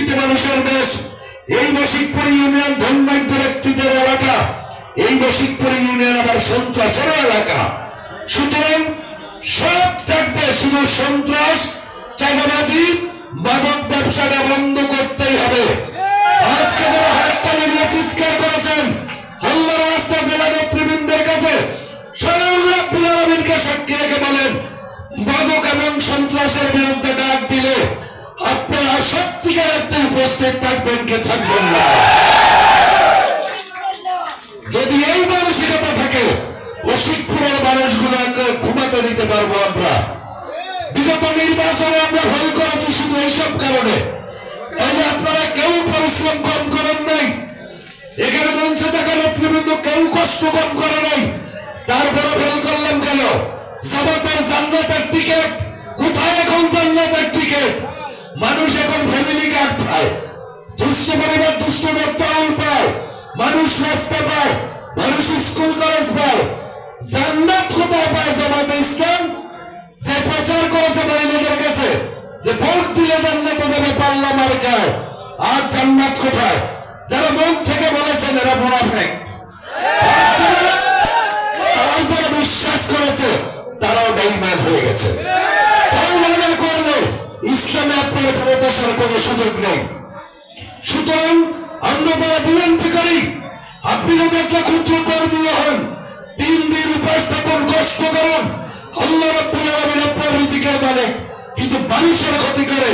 কোটি মানুষের দেশ। এই বশিকপুর ইউনিয়ন ধন্যাঢ্য ব্যক্তিদের এলাকা। এই বশিকপুর ইউনিয়ন আবার সন্ত্রাসের এলাকা। সুতরাং সব থাকবে, শুধু সন্ত্রাস, চাঁদাবাজি, মাদক ব্যবসাটা বন্ধ করতেই হবে। আজকে যারা হাততালি দিয়ে চিৎকার করেছেন, আল্লাহর রাস্তা জেলা নেতৃবৃন্দের কাছে স্বয়ং রব্বুল আলামিনকে সাক্ষী রেখে বলেন, মাদক এবং সন্ত্রাসের বিরুদ্ধে ডাক দিলে আপনারা সত্যিকার অর্থে উপস্থিত থাকবেন কে থাকবেন না? যদি এই মানসিকতা থাকে, বশিকপুরের মানুষগুলোকে ঘুমাতে দিতে পারবো আমরা। বিগত নির্বাচনে আমরা ভয় করেছি শুধু এইসব কারণে, এই যে আপনারা কেউ পরিশ্রম কম করেন নাই, এখানে মঞ্চে থাকা নেতৃবৃন্দ কেউ কষ্ট কম করে নাই, তারপরে ফেল করলাম কেন? জামাতের জান্নাতের টিকিট কোথায়? এখন জান্নাতের টিকিট মানুষ এখন ফ্যামিলি কার্ড পায়, দুস্থ পরিবার দুস্থদের চাউল পায়, মানুষ রাস্তা পায়, মানুষ স্কুল কলেজ পায়। জান্নাত কোথায় পায় জামাতে ইসলাম? যে প্রচার করেছে মহিলাদের কাছে যে ভোট দিলে জান্নাতে যাবে পাল্লা মার্কায়, আর জান্নাত কোথায়? যারা মন থেকে বলেছেন এরা মুনাফিক, আর যারা বিশ্বাস করেছে তারাও বেঈমান হয়ে গেছে। তাই মনে করলে ইসলামে আপনার প্রত্যাশার কোনো সুযোগ নেই। সুতরাং আমরা যারা বিএনপি করি, আপনি যদি একটা ক্ষুদ্র কর্মী হন, 3 দিন উপাস থাকুন, কষ্ট করুন, আল্লাহ রাব্বুল আলামিন আপনার রিজিকের মালিক, কিন্তু মানুষের ক্ষতি করে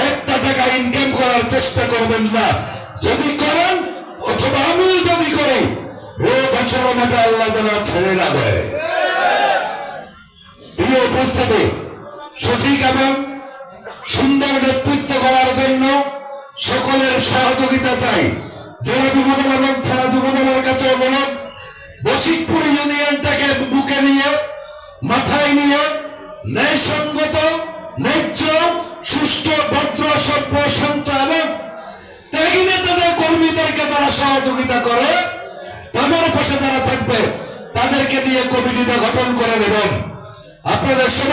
1 টাকা ইনকাম করার চেষ্টা করবেন না। যদি করেন অথবা আমি যদি করি, রোজ আসলে মাঠে আল্লাহ যেন ছেড়ে না দেয়। প্রিয় উপস্থিতি, সঠিক এবং সুন্দর নেতৃত্ব করার জন্য সকলের সহযোগিতা চাই। জেলা যুবদল এবং থানা যুবদলের কাছে অনুরোধ, বশিকপুর ইউনিয়নটাকে বুকে নিয়ে, মাথায় নিয়ে ন্যায়সঙ্গত, ন্যায্য, সুষ্ঠু, ভদ্র, সভ্য, শান্ত এবং ত্যাগী নেতাদের কর্মীদেরকে যারা সহযোগিতা করে, তাদের পাশে যারা থাকবে, তাদেরকে দিয়ে কমিটিটা গঠন করে নেবেন। আপনাদের সবাই